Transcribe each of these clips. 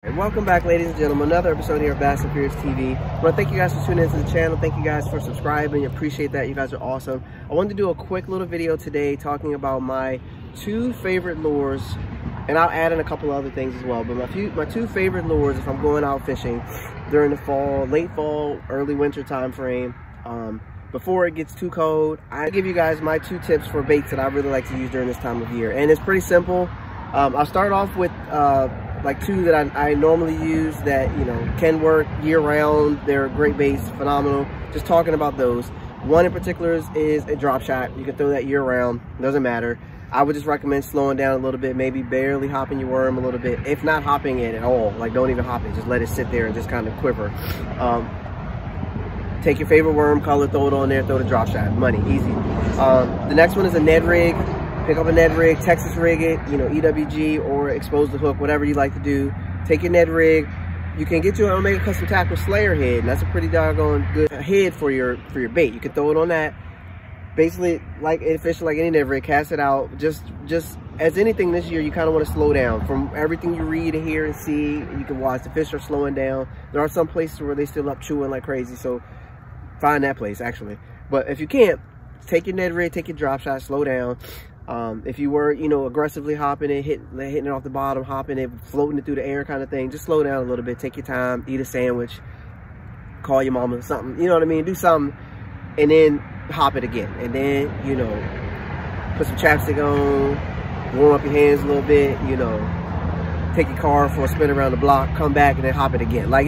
And welcome back, ladies and gentlemen, another episode here of Bass and Furious TV. I want to thank you guys for tuning into the channel. Thank you guys for subscribing. Appreciate that. You guys are awesome. I wanted to do a quick little video today talking about my two favorite lures, and I'll add in a couple other things as well. But my two favorite lures if I'm going out fishing during the fall, late fall, early winter time frame. Before it gets too cold, I give you guys my two tips for baits that I really like to use during this time of year. And it's pretty simple. I'll start off with like two that I normally use that, you know, can work year-round. They're great baits, phenomenal. Just talking about those. One in particular is a drop shot. You can throw that year-round, doesn't matter. I would just recommend slowing down a little bit, maybe barely hopping your worm a little bit, if not hopping it at all. Like, don't even hop it, just let it sit there and just kind of quiver. Take your favorite worm color, throw it on there, throw the drop shot. Money, easy. The next one is a Ned rig. Pick up a Ned rig, Texas rig it, you know, EWG or expose the hook, whatever you like to do. Take your Ned rig. You can get your Omega Custom Tackle Slayer head, and that's a pretty doggone good head for your bait. You can throw it on that. Basically, like fishing like any Ned rig, cast it out. Just as anything this year, you kind of want to slow down. From everything you read and hear and see, you can watch the fish are slowing down. There are some places where they still up chewing like crazy, so find that place actually. But if you can't, take your Ned rig, take your drop shot, slow down. If you were, you know, aggressively hopping it, hitting it off the bottom, hopping it, floating it through the air kind of thing, just slow down a little bit, take your time, eat a sandwich, call your mama, something, you know what I mean? Do something, and then hop it again. And then, you know, put some chapstick on, warm up your hands a little bit, you know, take your car for a spin around the block, come back, and then hop it again. Like,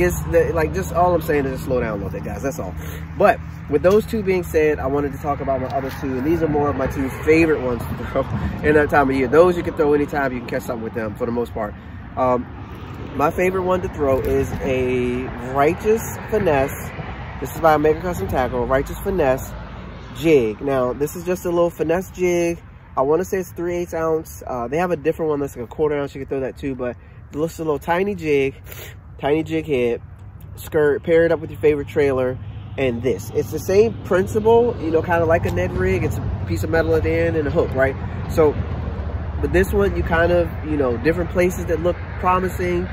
like, just all I'm saying is just slow down a little bit, guys, that's all. But with those two being said, I wanted to talk about my other two, and these are more of my two favorite ones to throw in that time of year. Those you can throw anytime, you can catch something with them for the most part. My favorite one to throw is a Righteous Finesse. This is by Omega Custom Tackle, Righteous Finesse jig. Now, this is just a little finesse jig. I want to say it's 3/8 ounce. They have a different one that's like a 1/4 ounce. You can throw that too, but it looks a little tiny jig head, skirt, pair it up with your favorite trailer. And this, it's the same principle, you know, kind of like a Ned rig. It's a piece of metal at the end and a hook, right? So, but this one, you kind of, you know, different places that look promising.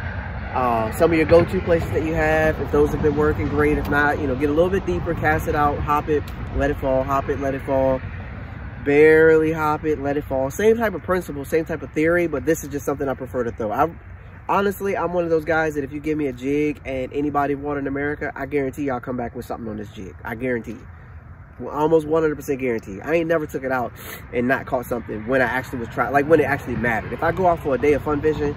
Some of your go-to places that you have, if those have been working, great. If not, you know, get a little bit deeper, cast it out, hop it, let it fall, hop it, let it fall. Barely hop it, let it fall. Same type of principle, same type of theory, but this is just something I prefer to throw. Honestly, I'm one of those guys that if you give me a jig and anybody water in America, I guarantee I'll come back with something on this jig. I guarantee. Well, almost 100% guarantee. I ain't never took it out and not caught something when I actually was trying, like when it actually mattered. If I go out for a day of fun fishing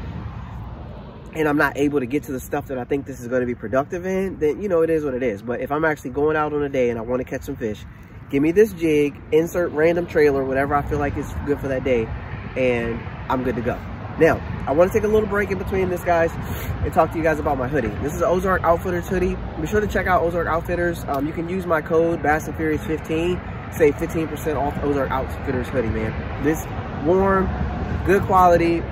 and I'm not able to get to the stuff that I think this is going to be productive in, then, you know, it is what it is. But if I'm actually going out on a day and I want to catch some fish, give me this jig, insert random trailer, whatever I feel like is good for that day, and I'm good to go. Now, I want to take a little break in between this, guys, and talk to you guys about my hoodie. This is an Ozark Outfitters hoodie. Be sure to check out Ozark Outfitters. You can use my code BassandFurious15, save 15% off Ozark Outfitters hoodie, man. This warm, good quality,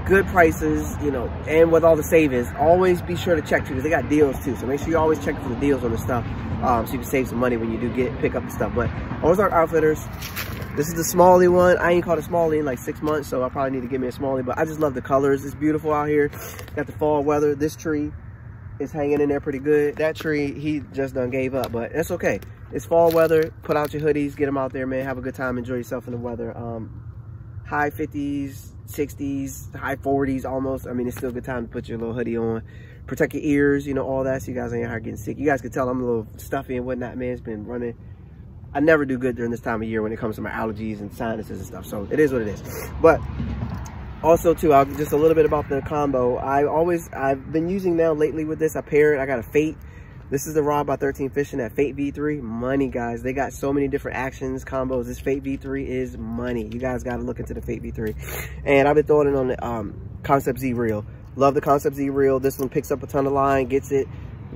good prices, you know, and with all the savings, always be sure to check too, because they got deals too. So make sure you always check for the deals on the stuff, so you can save some money when you do pick up the stuff. But Ozark Outfitters. This is the Smalley one. I ain't caught a Smalley in like 6 months, so I probably need to get me a Smalley, but I just love the colors. It's beautiful out here. Got the fall weather. This tree is hanging in there pretty good. That tree, he just done gave up, but that's okay. It's fall weather. Put out your hoodies. Get them out there, man. Have a good time. Enjoy yourself in the weather. High 50s, 60s, high 40s almost. I mean, it's still a good time to put your little hoodie on. Protect your ears, you know, all that, so you guys ain't out here getting sick. You guys can tell I'm a little stuffy and whatnot, man. It's been running. I never do good during this time of year when it comes to my allergies and sinuses and stuff. So it is what it is. But also too, just a little bit about the combo. I've been using now lately with this. I pair it. I got a Fate. This is the rod by 13 Fishing, that Fate V3. Money, guys. They got so many different actions, combos. This Fate V3 is money. You guys got to look into the Fate V3. And I've been throwing it on the Concept Z reel. Love the Concept Z reel. This one picks up a ton of line, gets it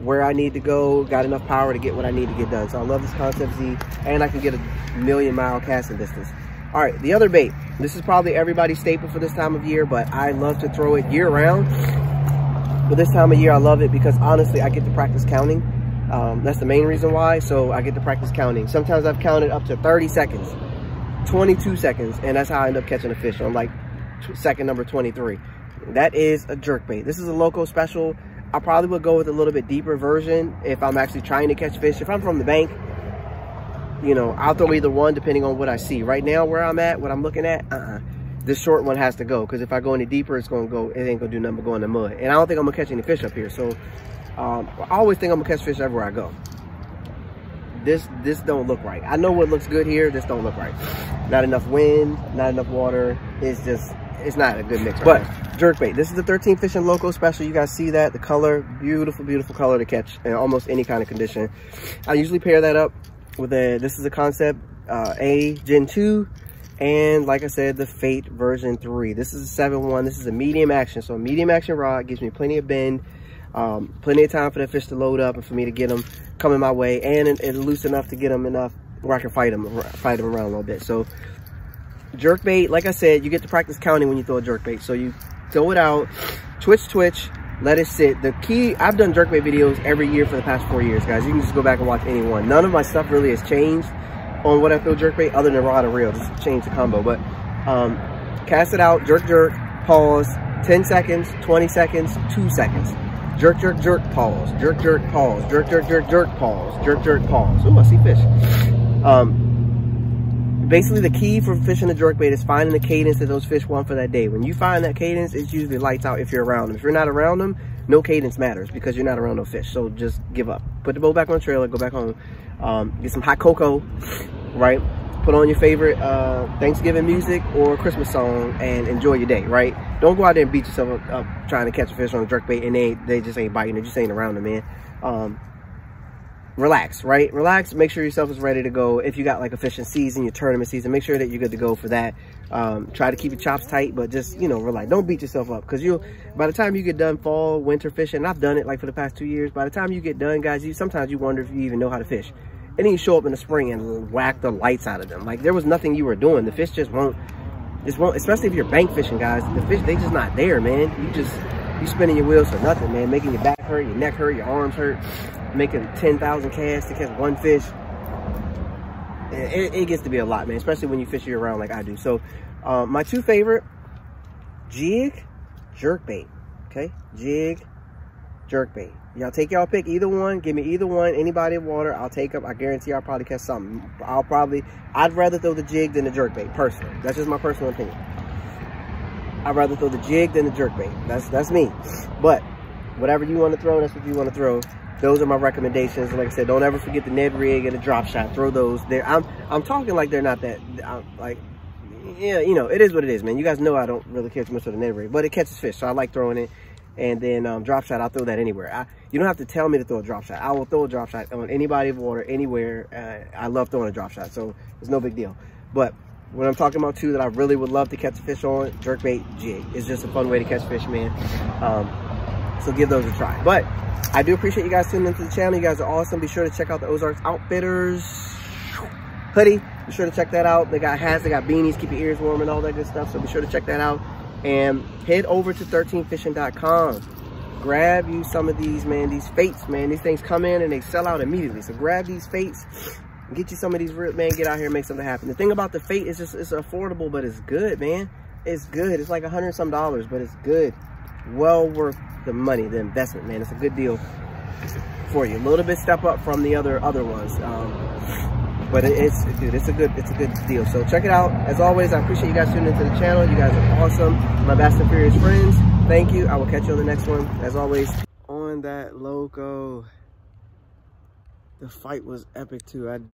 where I need to go, got enough power to get what I need to get done. So I love this Concept Z, and I can get a 1,000,000-mile casting distance. All right, the other bait. This is probably everybody's staple for this time of year, but I love to throw it year round. But this time of year, I love it because honestly, I get to practice counting. That's the main reason why. So I get to practice counting. Sometimes I've counted up to 30 seconds, 22 seconds, and that's how I end up catching a fish on like second number 23. That is a jerkbait. This is a local special. I probably would go with a little bit deeper version if I'm actually trying to catch fish. If I'm from the bank, you know, I'll throw either one depending on what I see. Right now, where I'm at, what I'm looking at, this short one has to go, because if I go any deeper, it ain't gonna do nothing but go in the mud. And I don't think I'm gonna catch any fish up here. So I always think I'm gonna catch fish everywhere I go. This don't look right. I know what looks good here. This don't look right. Not enough wind, not enough water. It's not a good mix. But jerkbait. This is the 13 Fishing Loco special. You guys see that? The color, beautiful, beautiful color to catch in almost any kind of condition. I usually pair that up with this is a Concept A Gen 2. And like I said, the Fate version 3. This is a 7-1. This is a medium action. So a medium action rod gives me plenty of bend. Plenty of time for the fish to load up and for me to get them coming my way, and it's loose enough to get them enough where I can fight them around a little bit. So jerkbait, like I said, you get to practice counting when you throw a jerkbait. So you throw it out, twitch, let it sit. The key, I've done jerkbait videos every year for the past 4 years, guys. You can just go back and watch any one. None of my stuff really has changed on what I throw jerkbait other than rod and reel. Just change the combo. But cast it out, jerk, pause, 10 seconds, 20 seconds, 2 seconds. Jerk, pause, jerk, pause, jerk, pause, jerk, pause. Ooh, I see fish. Basically, the key for fishing the jerkbait is finding the cadence that those fish want for that day. When you find that cadence, it's usually lights out if you're around them. If you're not around them, no cadence matters because you're not around no fish. So just give up. Put the boat back on the trailer, go back home. Get some hot cocoa, right? Put on your favorite Thanksgiving music or Christmas song and enjoy your day, right? Don't go out there and beat yourself up trying to catch a fish on a jerkbait and they just ain't biting, they just ain't around them, man. Relax, right? Relax, make sure yourself is ready to go. If you got like a fishing season, your tournament season, make sure that you're good to go for that. Try to keep your chops tight, but just, you know, relax. Don't beat yourself up, because by the time you get done fall, winter fishing, and I've done it like for the past 2 years, by the time you get done, guys, sometimes you wonder if you even know how to fish. And then you show up in the spring and whack the lights out of them. Like there was nothing you were doing. The fish just won't, especially if you're bank fishing, guys. The fish, they just not there, man. You spinning your wheels for nothing, man. Making your back hurt, your neck hurt, your arms hurt. Making 10,000 casts to catch one fish. It gets to be a lot, man. Especially when you fish year round like I do. So my two favorite, jig, jerkbait. Okay, jig, jerkbait. Y'all take y'all pick, either one. Give me either one, any body of water, I'll take them. I guarantee I'll probably catch something. I'd rather throw the jig than the jerkbait, personally. That's just my personal opinion. I'd rather throw the jig than the jerkbait. That's me. But whatever you want to throw, that's what you want to throw. Those are my recommendations. Like I said, don't ever forget the Ned rig and the drop shot. Throw those there. I'm talking like they're not that, like, yeah, you know, it is what it is, man. You guys know I don't really care too much for the Ned rig, but it catches fish, so I like throwing it. And then drop shot, I'll throw that anywhere. You don't have to tell me to throw a drop shot. I will throw a drop shot on any body of water, anywhere. I love throwing a drop shot, so it's no big deal. But what I'm talking about too, that I really would love to catch a fish on, jerkbait, jig. It's just a fun way to catch fish, man. So give those a try. But I do appreciate you guys tuning into the channel. You guys are awesome. Be sure to check out the Ozark Outfitters hoodie. Be sure to check that out. They got hats, they got beanies, keep your ears warm and all that good stuff. So be sure to check that out. And head over to 13fishing.com. Grab you some of these, man, these fates, man. These things come in and they sell out immediately. So grab these fates and get you some of these real, man. Get out here and make something happen. The thing about the fate is just, it's affordable, but it's good, man. It's good. It's like $100 some, but it's good. Well worth the money, the investment, man. It's a good deal for you. A little bit step up from the other ones. But it's a good deal. So check it out. As always, I appreciate you guys tuning into the channel. You guys are awesome. My Fast and Furious friends. Thank you. I will catch you on the next one. As always, on that loco. The fight was epic too.